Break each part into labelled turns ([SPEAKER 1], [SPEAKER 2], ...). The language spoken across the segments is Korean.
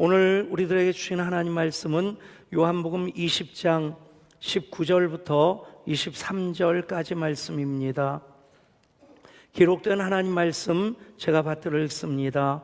[SPEAKER 1] 오늘 우리들에게 주신 하나님 말씀은 요한복음 20장 19절부터 23절까지 말씀입니다. 기록된 하나님 말씀 제가 받들어 읽습니다.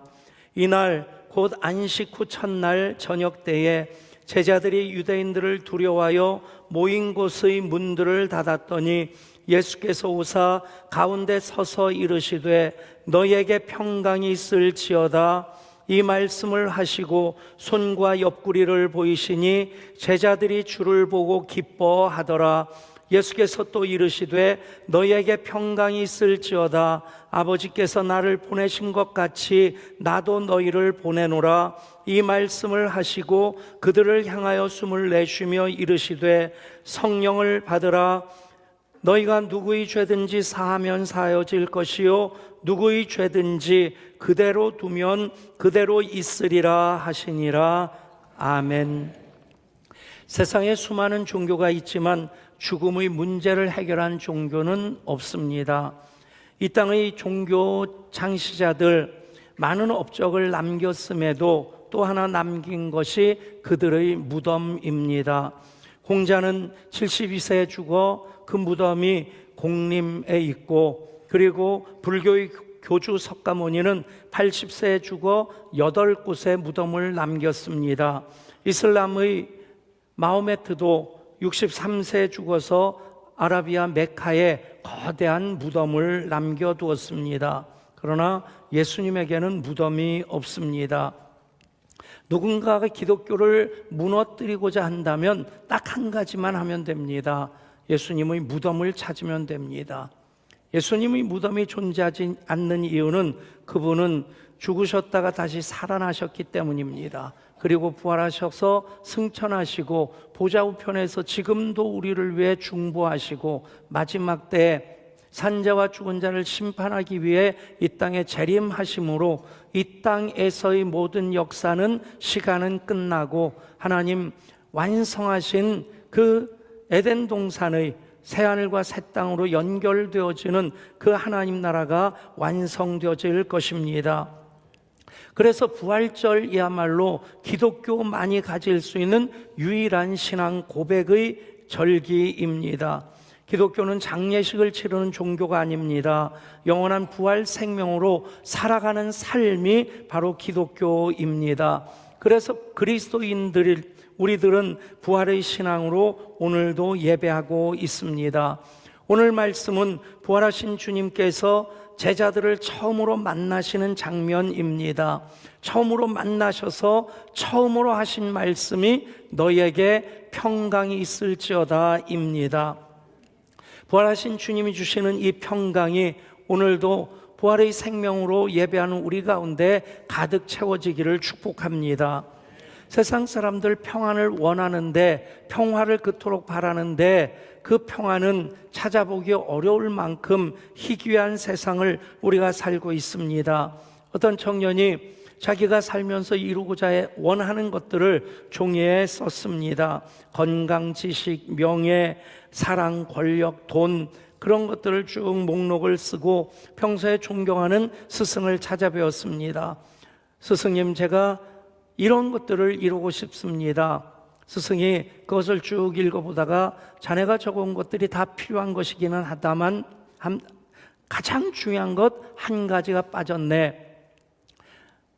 [SPEAKER 1] 이날 곧 안식 후 첫날 저녁 때에 제자들이 유대인들을 두려워하여 모인 곳의 문들을 닫았더니 예수께서 오사 가운데 서서 이르시되 너희에게 평강이 있을지어다. 이 말씀을 하시고 손과 옆구리를 보이시니 제자들이 주를 보고 기뻐하더라. 예수께서 또 이르시되 너희에게 평강이 있을지어다. 아버지께서 나를 보내신 것 같이 나도 너희를 보내노라. 이 말씀을 하시고 그들을 향하여 숨을 내쉬며 이르시되 성령을 받으라. 너희가 누구의 죄든지 사하면 사하여질 것이요 누구의 죄든지 그대로 두면 그대로 있으리라 하시니라. 아멘. 세상에 수많은 종교가 있지만 죽음의 문제를 해결한 종교는 없습니다. 이 땅의 종교 창시자들 많은 업적을 남겼음에도 또 하나 남긴 것이 그들의 무덤입니다. 공자는 72세에 죽어 그 무덤이 공림에 있고, 그리고 불교의 교주 석가모니는 80세에 죽어 8곳에 무덤을 남겼습니다. 이슬람의 마호메트도 63세에 죽어서 아라비아 메카에 거대한 무덤을 남겨두었습니다. 그러나 예수님에게는 무덤이 없습니다. 누군가가 기독교를 무너뜨리고자 한다면 딱 한 가지만 하면 됩니다. 예수님의 무덤을 찾으면 됩니다. 예수님의 무덤이 존재하지 않는 이유는 그분은 죽으셨다가 다시 살아나셨기 때문입니다. 그리고 부활하셔서 승천하시고 보좌 우편에서 지금도 우리를 위해 중보하시고 마지막 때에 산자와 죽은 자를 심판하기 위해 이 땅에 재림하심으로 이 땅에서의 모든 역사는, 시간은 끝나고 하나님 완성하신 그 에덴 동산의 새하늘과 새 땅으로 연결되어지는 그 하나님 나라가 완성되어질 것입니다. 그래서 부활절이야말로 기독교만이 가질 수 있는 유일한 신앙 고백의 절기입니다. 기독교는 장례식을 치르는 종교가 아닙니다. 영원한 부활 생명으로 살아가는 삶이 바로 기독교입니다. 그래서 우리들은 부활의 신앙으로 오늘도 예배하고 있습니다. 오늘 말씀은 부활하신 주님께서 제자들을 처음으로 만나시는 장면입니다. 처음으로 만나셔서 처음으로 하신 말씀이 너희에게 평강이 있을지어다입니다. 부활하신 주님이 주시는 이 평강이 오늘도 부활의 생명으로 예배하는 우리 가운데 가득 채워지기를 축복합니다. 세상 사람들 평안을 원하는데, 평화를 그토록 바라는데 그 평안은 찾아보기 어려울 만큼 희귀한 세상을 우리가 살고 있습니다. 어떤 청년이 자기가 살면서 이루고자 원하는 것들을 종이에 썼습니다. 건강, 지식, 명예, 사랑, 권력, 돈, 그런 것들을 쭉 목록을 쓰고 평소에 존경하는 스승을 찾아뵈었습니다. 스승님, 제가 이런 것들을 이루고 싶습니다. 스승이 그것을 쭉 읽어보다가 자네가 적은 것들이 다 필요한 것이기는 하다만 가장 중요한 것 한 가지가 빠졌네.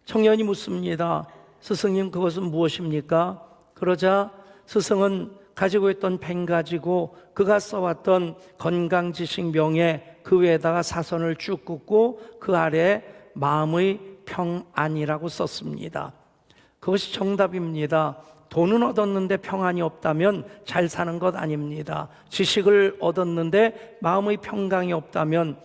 [SPEAKER 1] 청년이 묻습니다. 스승님, 그것은 무엇입니까? 그러자 스승은 가지고 있던 펜 가지고 그가 써왔던 건강, 지식, 명예, 그 위에다가 사선을 쭉 긋고 그 아래에 마음의 평안이라고 썼습니다. 그것이 정답입니다. 돈은 얻었는데 평안이 없다면 잘 사는 것 아닙니다. 지식을 얻었는데 마음의 평강이 없다면,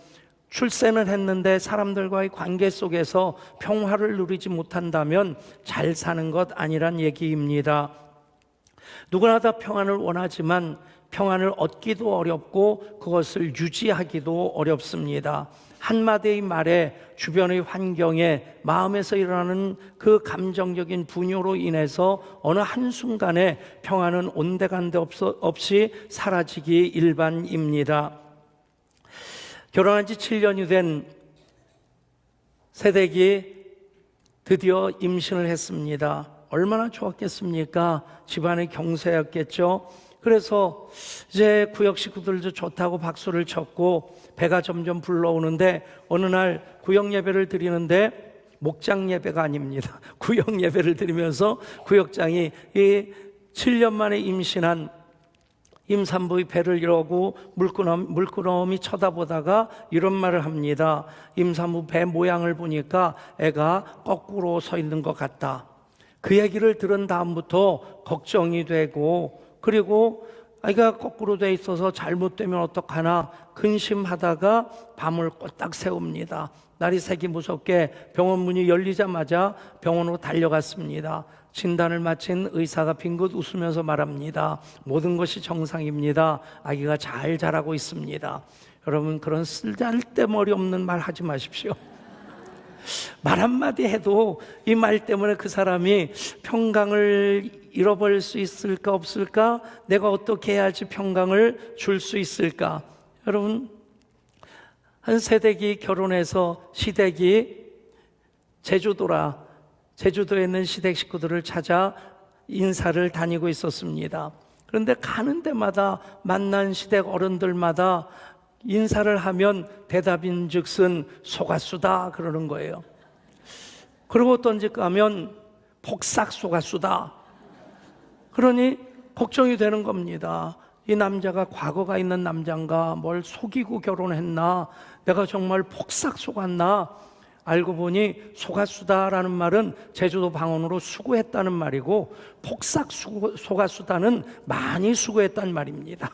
[SPEAKER 1] 출세는 했는데 사람들과의 관계 속에서 평화를 누리지 못한다면 잘 사는 것 아니란 얘기입니다. 누구나 다 평안을 원하지만 평안을 얻기도 어렵고 그것을 유지하기도 어렵습니다. 한마디의 말에 주변의 환경에 마음에서 일어나는 그 감정적인 분요로 인해서 어느 한순간에 평안은 온데간데 없이 사라지기 일반입니다. 결혼한 지 7년이 된 새댁이 드디어 임신을 했습니다. 얼마나 좋았겠습니까? 집안의 경사였겠죠. 그래서 이제 구역 식구들도 좋다고 박수를 쳤고 배가 점점 불러오는데 어느 날 구역 예배를 드리는데 목장 예배가 아닙니다. 구역 예배를 드리면서 구역장이 이 7년 만에 임신한 임산부의 배를 이러고 물끄러미 쳐다보다가 이런 말을 합니다. 임산부 배 모양을 보니까 애가 거꾸로 서 있는 것 같다. 그 얘기를 들은 다음부터 걱정이 되고, 그리고 아이가 거꾸로 돼 있어서 잘못되면 어떡하나 근심하다가 밤을 꼬딱 새웁니다. 날이 새기 무섭게 병원 문이 열리자마자 병원으로 달려갔습니다. 진단을 마친 의사가 빙긋 웃으면서 말합니다. 모든 것이 정상입니다. 아기가 잘 자라고 있습니다. 여러분, 그런 쓸데머리 없는 말 하지 마십시오. 말 한마디 해도 이 말 때문에 그 사람이 평강을 잃어버릴 수 있을까 없을까? 내가 어떻게 해야지 평강을 줄 수 있을까? 여러분, 한 세댁이 결혼해서 시댁이 제주도에 있는 시댁 식구들을 찾아 인사를 다니고 있었습니다. 그런데 가는 데마다 만난 시댁 어른들마다 인사를 하면 대답인즉슨 속았수다 그러는 거예요. 그리고 어떤 집 가면 폭삭 속았수다. 그러니 걱정이 되는 겁니다. 이 남자가 과거가 있는 남자인가, 뭘 속이고 결혼했나, 내가 정말 폭삭 속았나. 알고 보니 속았수다라는 말은 제주도 방언으로 수고했다는 말이고, 폭삭 속았수다는 많이 수고했다는 말입니다.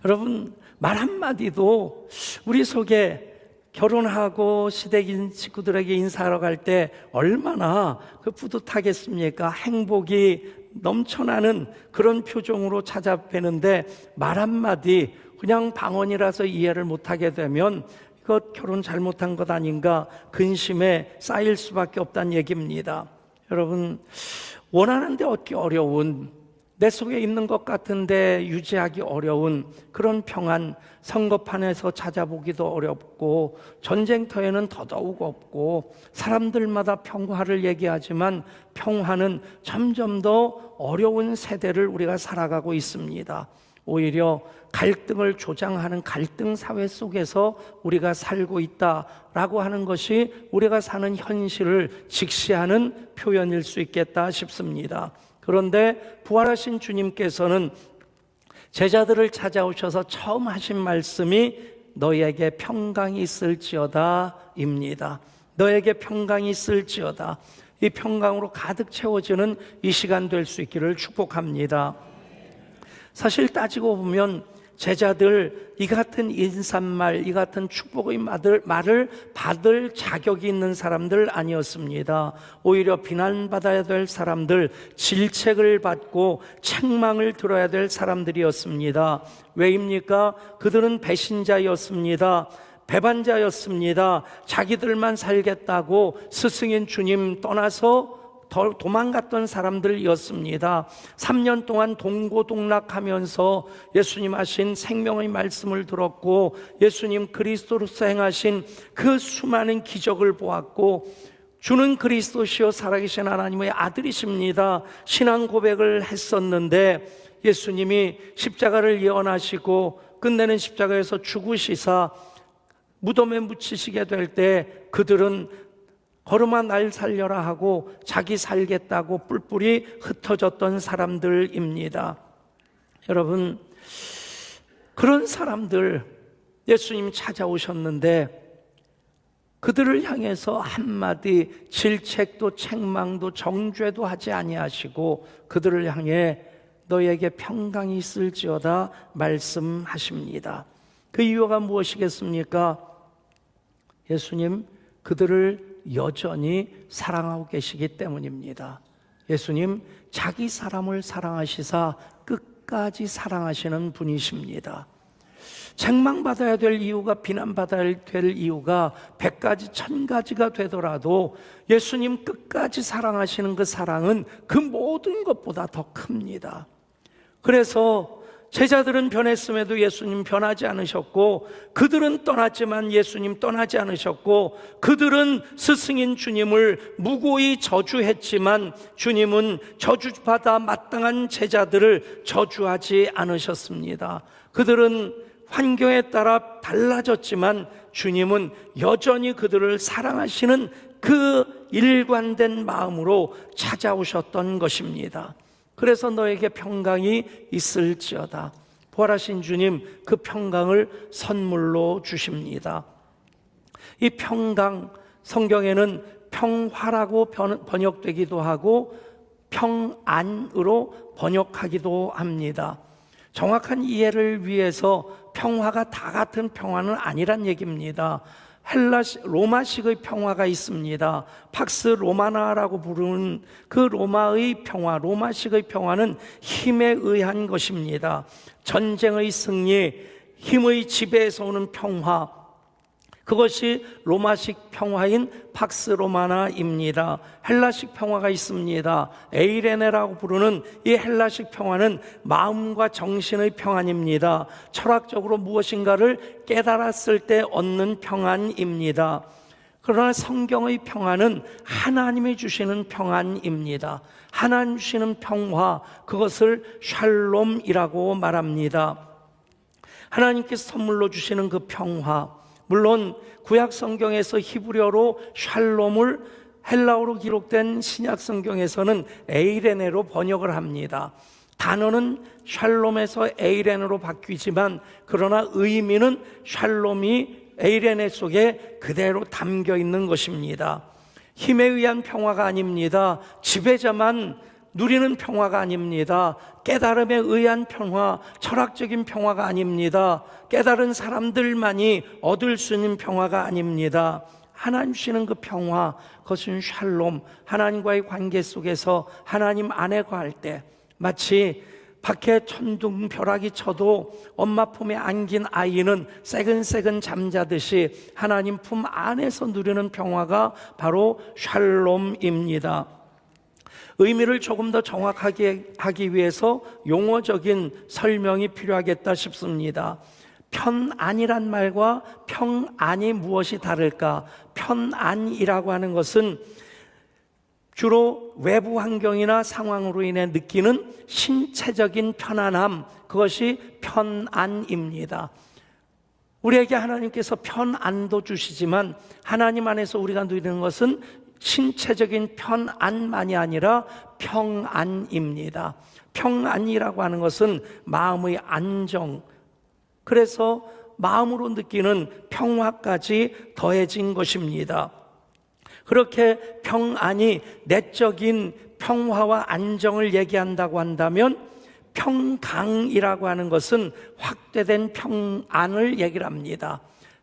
[SPEAKER 1] 여러분, 말 한마디도 우리 속에 결혼하고 시댁인 식구들에게 인사하러 갈 때 얼마나 뿌듯하겠습니까? 행복이 넘쳐나는 그런 표정으로 찾아뵈는데 말 한마디 그냥 방언이라서 이해를 못하게 되면 이것 결혼 잘못한 것 아닌가 근심에 쌓일 수밖에 없다는 얘기입니다. 여러분, 원하는데 얻기 어려운, 내 속에 있는 것 같은데 유지하기 어려운 그런 평안, 선거판에서 찾아보기도 어렵고 전쟁터에는 더더욱 없고, 사람들마다 평화를 얘기하지만 평화는 점점 더 어려운 세대를 우리가 살아가고 있습니다. 오히려 갈등을 조장하는 갈등 사회 속에서 우리가 살고 있다라고 하는 것이 우리가 사는 현실을 직시하는 표현일 수 있겠다 싶습니다. 그런데 부활하신 주님께서는 제자들을 찾아오셔서 처음 하신 말씀이 너희에게 평강이 있을지어다 입니다. 너에게 평강이 있을지어다. 이 평강으로 가득 채워지는 이 시간 될 수 있기를 축복합니다. 사실 따지고 보면 제자들 이 같은 인사말, 이 같은 축복의 말을 받을 자격이 있는 사람들 아니었습니다. 오히려 비난받아야 될 사람들, 질책을 받고 책망을 들어야 될 사람들이었습니다. 왜입니까? 그들은 배신자였습니다. 배반자였습니다. 자기들만 살겠다고 스승인 주님 떠나서 도망갔던 사람들이었습니다. 3년 동안 동고동락하면서 예수님 하신 생명의 말씀을 들었고 예수님 그리스도로서 행하신 그 수많은 기적을 보았고 주는 그리스도시요 살아계신 하나님의 아들이십니다. 신앙 고백을 했었는데 예수님이 십자가를 예언하시고 끝내는 십자가에서 죽으시사 무덤에 묻히시게 될 때 그들은 걸음아 날 살려라 하고 자기 살겠다고 뿔뿔이 흩어졌던 사람들입니다. 여러분, 그런 사람들 예수님 찾아오셨는데 그들을 향해서 한마디 질책도 책망도 정죄도 하지 아니하시고 그들을 향해 너에게 평강이 있을지어다 말씀하십니다. 그 이유가 무엇이겠습니까? 예수님 그들을 여전히 사랑하고 계시기 때문입니다. 예수님 자기 사람을 사랑하시사 끝까지 사랑하시는 분이십니다. 책망받아야 될 이유가, 비난받아야 될 이유가 100가지 1000가지가 되더라도 예수님 끝까지 사랑하시는 그 사랑은 그 모든 것보다 더 큽니다. 그래서 제자들은 변했음에도 예수님 변하지 않으셨고, 그들은 떠났지만 예수님 떠나지 않으셨고, 그들은 스승인 주님을 무고히 저주했지만 주님은 저주받아 마땅한 제자들을 저주하지 않으셨습니다. 그들은 환경에 따라 달라졌지만 주님은 여전히 그들을 사랑하시는 그 일관된 마음으로 찾아오셨던 것입니다. 그래서 너에게 평강이 있을지어다. 부활하신 주님 그 평강을 선물로 주십니다. 이 평강, 성경에는 평화라고 번역되기도 하고 평안으로 번역하기도 합니다. 정확한 이해를 위해서 평화가 다 같은 평화는 아니란 얘기입니다. 로마식의 평화가 있습니다. 팍스 로마나라고 부르는 그 로마의 평화, 로마식의 평화는 힘에 의한 것입니다. 전쟁의 승리, 힘의 지배에서 오는 평화, 그것이 로마식 평화인 팍스 로마나입니다. 헬라식 평화가 있습니다. 에이레네라고 부르는 이 헬라식 평화는 마음과 정신의 평안입니다. 철학적으로 무엇인가를 깨달았을 때 얻는 평안입니다. 그러나 성경의 평안은 하나님이 주시는 평안입니다. 하나님 주시는 평화, 그것을 샬롬이라고 말합니다. 하나님께서 선물로 주시는 그 평화, 물론 구약 성경에서 히브리어로 샬롬을 헬라어로 기록된 신약 성경에서는 에이레네로 번역을 합니다. 단어는 샬롬에서 에이레네로 바뀌지만 그러나 의미는 샬롬이 에이레네 속에 그대로 담겨 있는 것입니다. 힘에 의한 평화가 아닙니다. 지배자만 누리는 평화가 아닙니다. 깨달음에 의한 평화, 철학적인 평화가 아닙니다. 깨달은 사람들만이 얻을 수 있는 평화가 아닙니다. 하나님 주시는 그 평화, 그것은 샬롬, 하나님과의 관계 속에서 하나님 안에 거할 때 마치 밖에 천둥 벼락이 쳐도 엄마 품에 안긴 아이는 새근새근 잠자듯이 하나님 품 안에서 누리는 평화가 바로 샬롬입니다. 의미를 조금 더 정확하게 하기 위해서 용어적인 설명이 필요하겠다 싶습니다. 편안이란 말과 평안이 무엇이 다를까? 편안이라고 하는 것은 주로 외부 환경이나 상황으로 인해 느끼는 신체적인 편안함, 그것이 편안입니다. 우리에게 하나님께서 편안도 주시지만 하나님 안에서 우리가 누리는 것은 신체적인 편안만이 아니라 평안입니다. 평안이라고 하는 것은 마음의 안정, 그래서 마음으로 느끼는 평화까지 더해진 것입니다. 그렇게 평안이 내적인 평화와 안정을 얘기한다고 한다면 평강이라고 하는 것은 확대된 평안을 얘기를 합니다.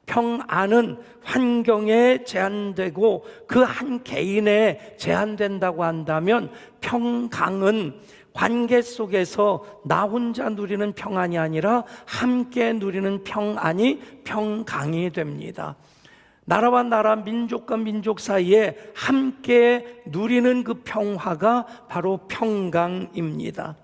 [SPEAKER 1] 평안은 환경에 제한되고 그 한 개인에 제한된다고 한다면 평강은 관계 속에서 나 혼자 누리는 평안이 아니라 함께 누리는 평안이 평강이 됩니다. 나라와 나라, 민족과 민족 사이에 함께 누리는 그 평화가 바로 평강입니다.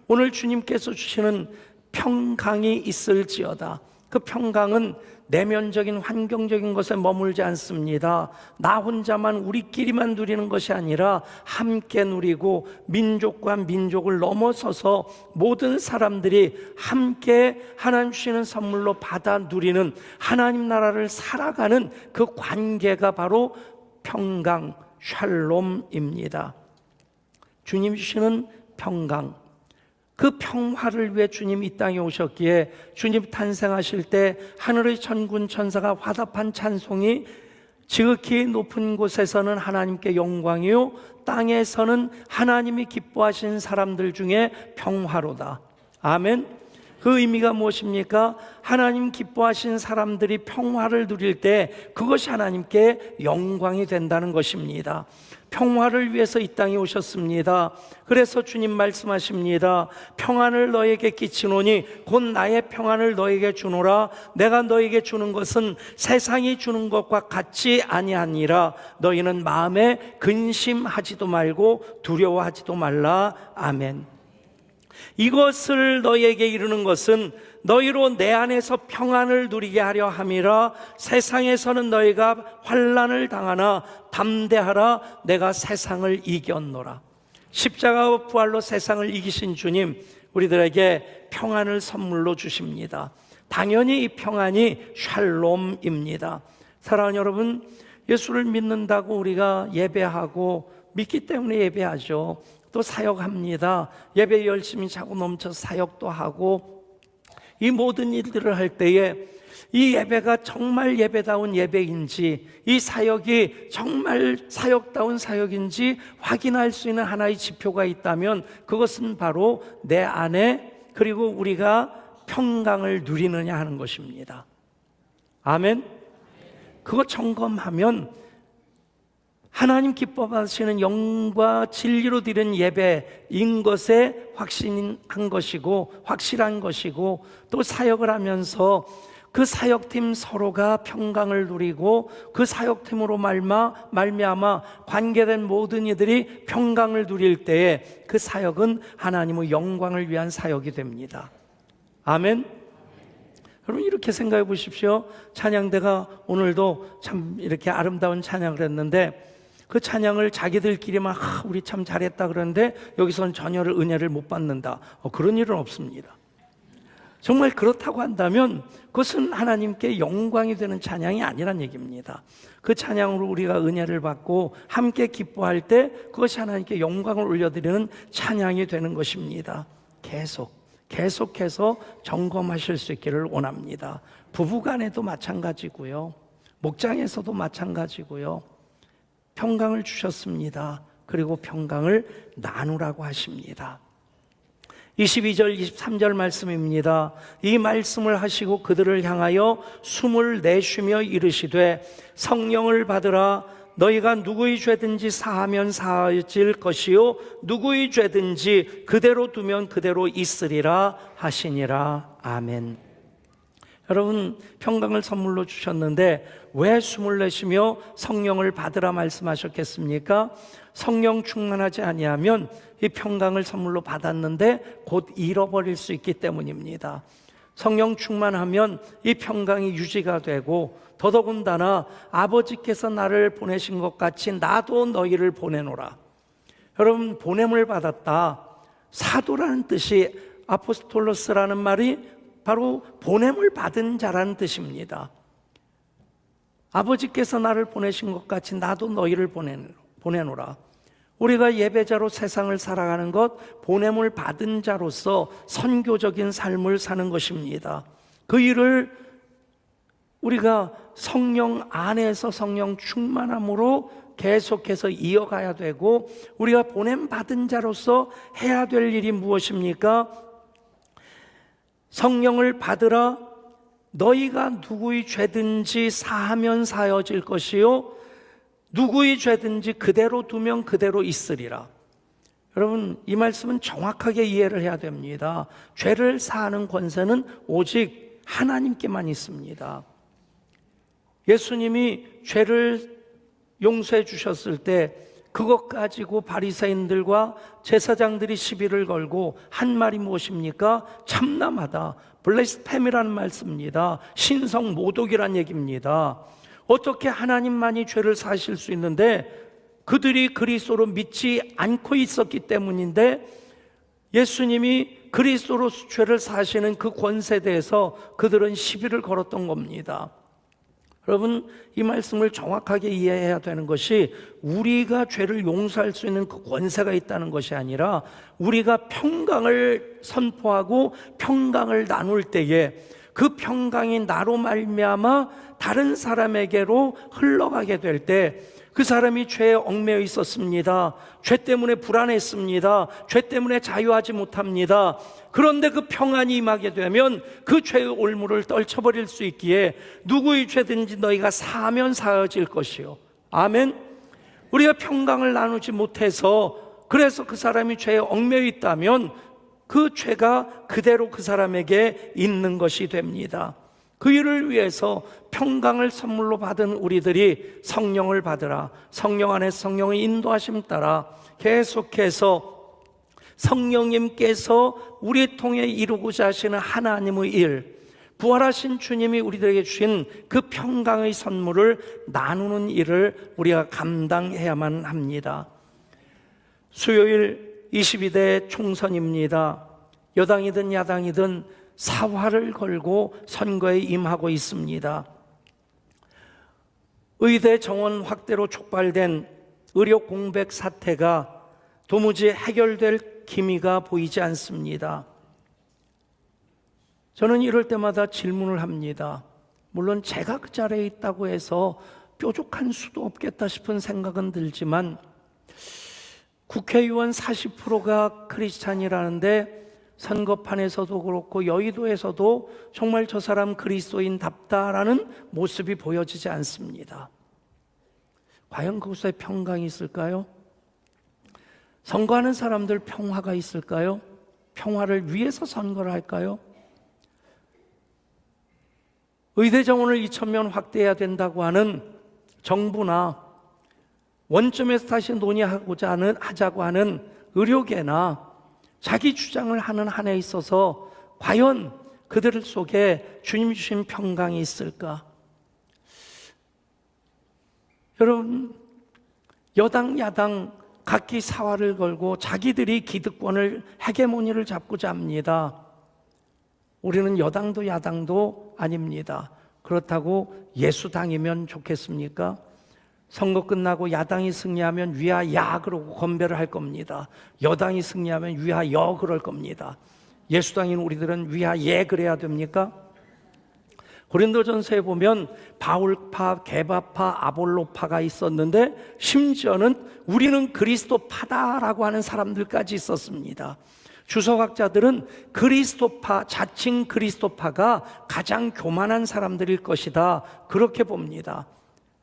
[SPEAKER 1] 오늘 주님께서 주시는 평강이 있을지어다. 그 평강은 내면적인 환경적인 것에 머물지 않습니다. 나 혼자만 우리끼리만 누리는 것이 아니라 함께 누리고 민족과 민족을 넘어서서 모든 사람들이 함께 하나님 주시는 선물로 받아 누리는 하나님 나라를 살아가는 그 관계가 바로 평강, 샬롬입니다. 주님 주시는 평강, 그 평화를 위해 주님 이 땅에 오셨기에 주님 탄생하실 때 하늘의 천군 천사가 화답한 찬송이 지극히 높은 곳에서는 하나님께 영광이요 땅에서는 하나님이 기뻐하신 사람들 중에 평화로다. 아멘. 그 의미가 무엇입니까? 하나님 기뻐하신 사람들이 평화를 누릴 때 그것이 하나님께 영광이 된다는 것입니다. 평화를 위해서 이 땅에 오셨습니다. 그래서 주님 말씀하십니다. 평안을 너에게 끼치노니 곧 나의 평안을 너에게 주노라. 내가 너에게 주는 것은 세상이 주는 것과 같지 아니하니라. 너희는 마음에 근심하지도 말고 두려워하지도 말라. 아멘. 이것을 너희에게 이르는 것은 너희로 내 안에서 평안을 누리게 하려 함이라. 세상에서는 너희가 환난을 당하나 담대하라, 내가 세상을 이겼노라. 십자가와 부활로 세상을 이기신 주님, 우리들에게 평안을 선물로 주십니다. 당연히 이 평안이 샬롬입니다. 사랑하는 여러분, 예수를 믿는다고 우리가 예배하고 믿기 때문에 예배하죠. 또 사역합니다. 예배 열심히 차고 넘쳐서 사역도 하고, 이 모든 일들을 할 때에 이 예배가 정말 예배다운 예배인지, 이 사역이 정말 사역다운 사역인지 확인할 수 있는 하나의 지표가 있다면 그것은 바로 내 안에, 그리고 우리가 평강을 누리느냐 하는 것입니다. 아멘. 그거 점검하면 하나님 기뻐 받으시는 영과 진리로 드리는 예배인 것에 확신한 것이고, 확실한 것이고, 또 사역을 하면서 그 사역팀 서로가 평강을 누리고 그 사역팀으로 말미암아 관계된 모든 이들이 평강을 누릴 때에 그 사역은 하나님의 영광을 위한 사역이 됩니다. 아멘. 여러분, 이렇게 생각해 보십시오. 찬양대가 오늘도 참 이렇게 아름다운 찬양을 했는데, 그 찬양을 자기들끼리만 우리 참 잘했다 그러는데 여기서는 전혀 은혜를 못 받는다, 그런 일은 없습니다. 정말 그렇다고 한다면 그것은 하나님께 영광이 되는 찬양이 아니란 얘기입니다. 그 찬양으로 우리가 은혜를 받고 함께 기뻐할 때 그것이 하나님께 영광을 올려드리는 찬양이 되는 것입니다. 계속해서 점검하실 수 있기를 원합니다. 부부간에도 마찬가지고요, 목장에서도 마찬가지고요. 평강을 주셨습니다. 그리고 평강을 나누라고 하십니다. 22절 23절 말씀입니다. 이 말씀을 하시고 그들을 향하여 숨을 내쉬며 이르시되 성령을 받으라. 너희가 누구의 죄든지 사하면 사하질 것이요 누구의 죄든지 그대로 두면 그대로 있으리라 하시니라. 아멘. 여러분, 평강을 선물로 주셨는데 왜 숨을 내쉬며 성령을 받으라 말씀하셨겠습니까? 성령 충만하지 아니하면 이 평강을 선물로 받았는데 곧 잃어버릴 수 있기 때문입니다. 성령 충만하면 이 평강이 유지가 되고, 더더군다나 아버지께서 나를 보내신 것 같이 나도 너희를 보내노라. 여러분, 보냄을 받았다, 사도라는 뜻이, 아포스톨로스라는 말이 바로 보냄을 받은 자라는 뜻입니다. 아버지께서 나를 보내신 것 같이 나도 너희를 보내노라. 우리가 예배자로 세상을 살아가는 것, 보냄을 받은 자로서 선교적인 삶을 사는 것입니다. 그 일을 우리가 성령 안에서 성령 충만함으로 계속해서 이어가야 되고, 우리가 보냄 받은 자로서 해야 될 일이 무엇입니까? 성령을 받으라. 너희가 누구의 죄든지 사하면 사여질 것이요 누구의 죄든지 그대로 두면 그대로 있으리라. 여러분, 이 말씀은 정확하게 이해를 해야 됩니다. 죄를 사하는 권세는 오직 하나님께만 있습니다. 예수님이 죄를 용서해 주셨을 때 그것 가지고 바리새인들과 제사장들이 시비를 걸고 한 말이 무엇입니까? 참남하다, 블레스팸이라는 말씀입니다. 신성 모독이란 얘기입니다. 어떻게 하나님만이 죄를 사실 수 있는데, 그들이 그리스도로 믿지 않고 있었기 때문인데 예수님이 그리스도로 죄를 사시는 그 권세에 대해서 그들은 시비를 걸었던 겁니다. 여러분, 이 말씀을 정확하게 이해해야 되는 것이 우리가 죄를 용서할 수 있는 그 권세가 있다는 것이 아니라, 우리가 평강을 선포하고 평강을 나눌 때에 그 평강이 나로 말미암아 다른 사람에게로 흘러가게 될 때, 그 사람이 죄에 얽매여 있었습니다. 죄 때문에 불안했습니다. 죄 때문에 자유하지 못합니다. 그런데 그 평안이 임하게 되면 그 죄의 올무를 떨쳐버릴 수 있기에 누구의 죄든지 너희가 사하면 사여질 것이요. 아멘. 우리가 평강을 나누지 못해서, 그래서 그 사람이 죄에 얽매여 있다면 그 죄가 그대로 그 사람에게 있는 것이 됩니다. 그 일을 위해서 평강을 선물로 받은 우리들이 성령을 받으라, 성령 안에 성령의 인도하심 따라 계속해서 성령님께서 우리 통해 이루고자 하시는 하나님의 일, 부활하신 주님이 우리들에게 주신 그 평강의 선물을 나누는 일을 우리가 감당해야만 합니다. 수요일 22대 총선입니다. 여당이든 야당이든 사활을 걸고 선거에 임하고 있습니다. 의대 정원 확대로 촉발된 의료 공백 사태가 도무지 해결될 기미가 보이지 않습니다. 저는 이럴 때마다 질문을 합니다. 물론 제가 그 자리에 있다고 해서 뾰족한 수도 없겠다 싶은 생각은 들지만, 국회의원 40%가 크리스찬이라는데 선거판에서도 그렇고 여의도에서도 정말 저 사람 그리스도인답다라는 모습이 보여지지 않습니다. 과연 그곳에 평강이 있을까요? 선거하는 사람들 평화가 있을까요? 평화를 위해서 선거를 할까요? 의대 정원을 2,000명 확대해야 된다고 하는 정부나 원점에서 다시 하자고 하는 의료계나 자기 주장을 하는 한에 있어서 과연 그들 속에 주님 주신 평강이 있을까? 여러분, 여당 야당 각기 사활을 걸고 자기들이 기득권을 헤게모니를 잡고자 합니다. 우리는 여당도 야당도 아닙니다. 그렇다고 예수당이면 좋겠습니까? 선거 끝나고 야당이 승리하면 위하야 그러고 건배를 할 겁니다. 여당이 승리하면 위하여 그럴 겁니다. 예수당인 우리들은 위하예 그래야 됩니까? 고린도전서에 보면 바울파, 게바파, 아볼로파가 있었는데 심지어는 우리는 그리스도파다라고 하는 사람들까지 있었습니다. 주석학자들은 그리스도파, 자칭 그리스도파가 가장 교만한 사람들일 것이다, 그렇게 봅니다.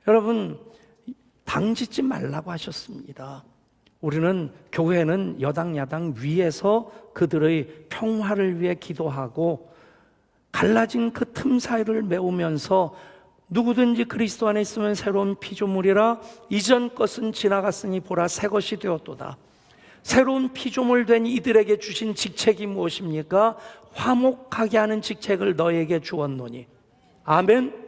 [SPEAKER 1] 여러분, 당 짓지 말라고 하셨습니다. 우리는 교회는 여당 야당 위에서 그들의 평화를 위해 기도하고 갈라진 그 틈 사이를 메우면서 누구든지 그리스도 안에 있으면 새로운 피조물이라 이전 것은 지나갔으니 보라 새 것이 되었도다. 새로운 피조물 된 이들에게 주신 직책이 무엇입니까? 화목하게 하는 직책을 너에게 주었노니. 아멘.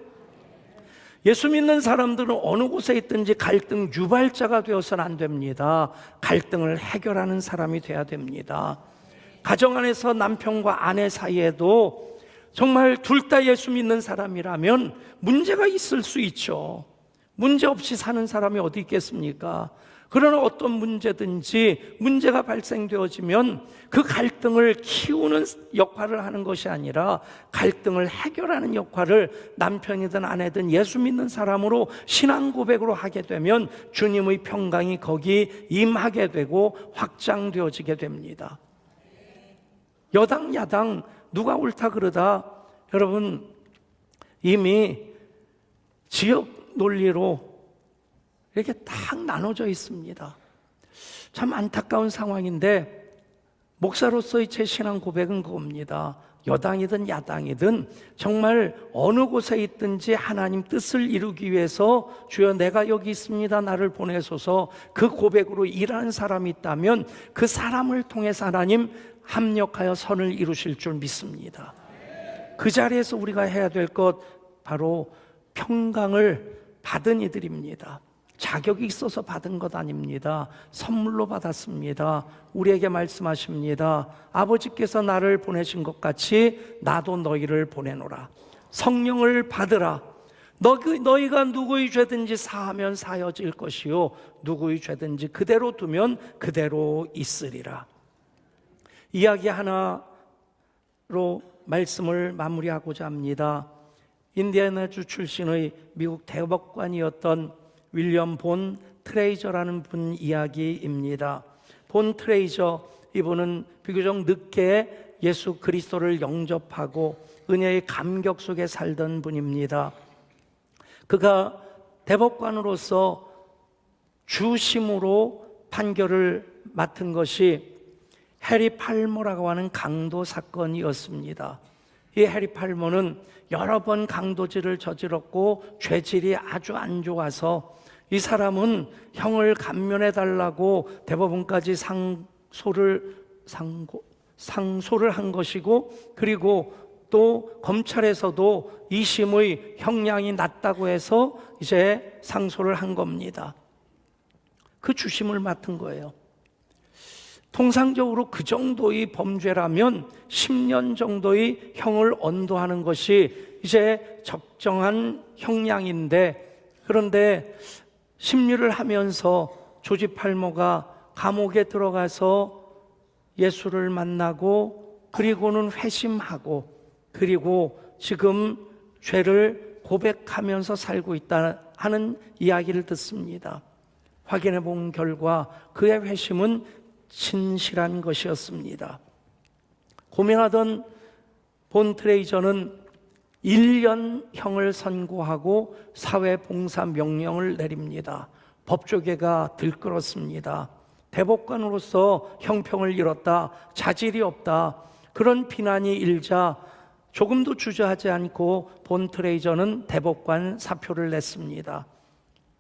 [SPEAKER 1] 예수 믿는 사람들은 어느 곳에 있든지 갈등 유발자가 되어서는 안 됩니다. 갈등을 해결하는 사람이 돼야 됩니다. 가정 안에서 남편과 아내 사이에도 정말 둘 다 예수 믿는 사람이라면 문제가 있을 수 있죠. 문제 없이 사는 사람이 어디 있겠습니까? 그러나 어떤 문제든지 문제가 발생되어지면 그 갈등을 키우는 역할을 하는 것이 아니라 갈등을 해결하는 역할을 남편이든 아내든 예수 믿는 사람으로 신앙 고백으로 하게 되면 주님의 평강이 거기 임하게 되고 확장되어지게 됩니다. 여당 야당 누가 옳다 그러다, 여러분 이미 지역 논리로 이렇게 딱 나눠져 있습니다. 참 안타까운 상황인데 목사로서의 제 신앙 고백은 그겁니다. 여당이든 야당이든 정말 어느 곳에 있든지 하나님 뜻을 이루기 위해서 주여 내가 여기 있습니다, 나를 보내소서, 그 고백으로 일하는 사람이 있다면 그 사람을 통해서 하나님 합력하여 선을 이루실 줄 믿습니다. 그 자리에서 우리가 해야 될 것 바로 평강을 받은 이들입니다. 자격이 있어서 받은 것 아닙니다. 선물로 받았습니다. 우리에게 말씀하십니다. 아버지께서 나를 보내신 것 같이 나도 너희를 보내노라. 성령을 받으라. 너희가 누구의 죄든지 사하면 사여질 것이요 누구의 죄든지 그대로 두면 그대로 있으리라. 이야기 하나로 말씀을 마무리하고자 합니다. 인디애나주 출신의 미국 대법관이었던 윌리엄 본 트레이저라는 분 이야기입니다. 본 트레이저, 이분은 비교적 늦게 예수 그리스도를 영접하고 은혜의 감격 속에 살던 분입니다. 그가 대법관으로서 주심으로 판결을 맡은 것이 해리 팔머라고 하는 강도 사건이었습니다. 이 해리 팔머는 여러 번 강도질을 저질렀고 죄질이 아주 안 좋아서 이 사람은 형을 감면해 달라고 대법원까지 상소를 상소를 한 것이고, 그리고 또 검찰에서도 2심의 형량이 낮다고 해서 이제 상소를 한 겁니다. 그 주심을 맡은 거예요. 통상적으로 그 정도의 범죄라면 10년 정도의 형을 언도하는 것이 이제 적정한 형량인데, 그런데 심리를 하면서 조지팔모가 감옥에 들어가서 예수를 만나고 그리고는 회심하고 그리고 지금 죄를 고백하면서 살고 있다 하는 이야기를 듣습니다. 확인해 본 결과 그의 회심은 진실한 것이었습니다. 고민하던 본 트레이저는 1년형을 선고하고 사회봉사 명령을 내립니다. 법조계가 들끓었습니다. 대법관으로서 형평을 잃었다, 자질이 없다, 그런 비난이 일자 조금도 주저하지 않고 본 트레이저는 대법관 사표를 냈습니다.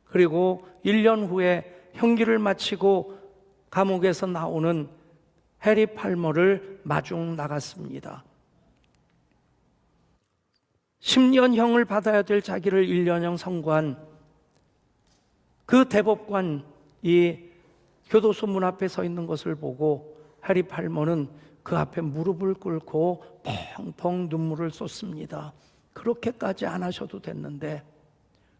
[SPEAKER 1] 그리고 1년 후에 형기를 마치고 감옥에서 나오는 해리 팔머를 마중 나갔습니다. 10년형을 받아야 될 자기를 1년형 선고한 그 대법관이 교도소 문 앞에 서 있는 것을 보고 해리 팔머는 그 앞에 무릎을 꿇고 펑펑 눈물을 쏟습니다. 그렇게까지 안 하셔도 됐는데,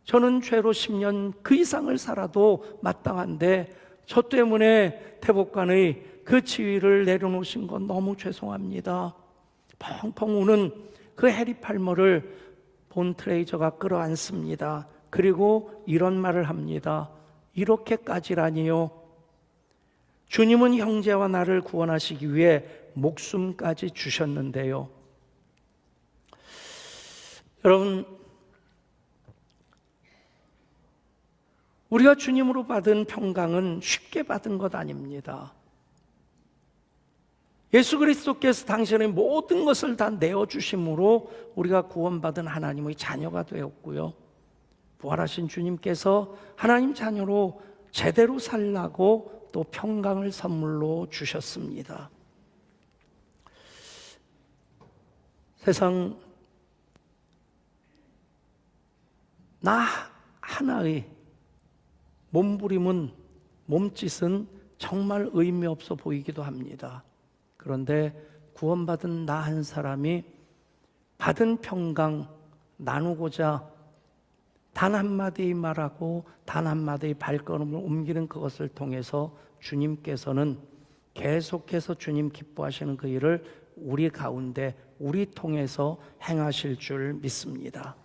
[SPEAKER 1] 저는 죄로 10년 그 이상을 살아도 마땅한데 저 때문에 대법관의 그 지위를 내려놓으신 건 너무 죄송합니다. 펑펑 우는 그 해리 팔머를 본 트레이저가 끌어안습니다. 그리고 이런 말을 합니다. 이렇게까지라니요. 주님은 형제와 나를 구원하시기 위해 목숨까지 주셨는데요. 여러분, 우리가 주님으로 받은 평강은 쉽게 받은 것 아닙니다. 예수 그리스도께서 당신의 모든 것을 다 내어주심으로 우리가 구원받은 하나님의 자녀가 되었고요. 부활하신 주님께서 하나님 자녀로 제대로 살라고 또 평강을 선물로 주셨습니다. 세상 나 하나의 몸부림은, 몸짓은 정말 의미 없어 보이기도 합니다. 그런데 구원받은 나 한 사람이 받은 평강 나누고자 단 한마디 말하고 단 한마디 발걸음을 옮기는 그것을 통해서 주님께서는 계속해서 주님 기뻐하시는 그 일을 우리 가운데, 우리 통해서 행하실 줄 믿습니다.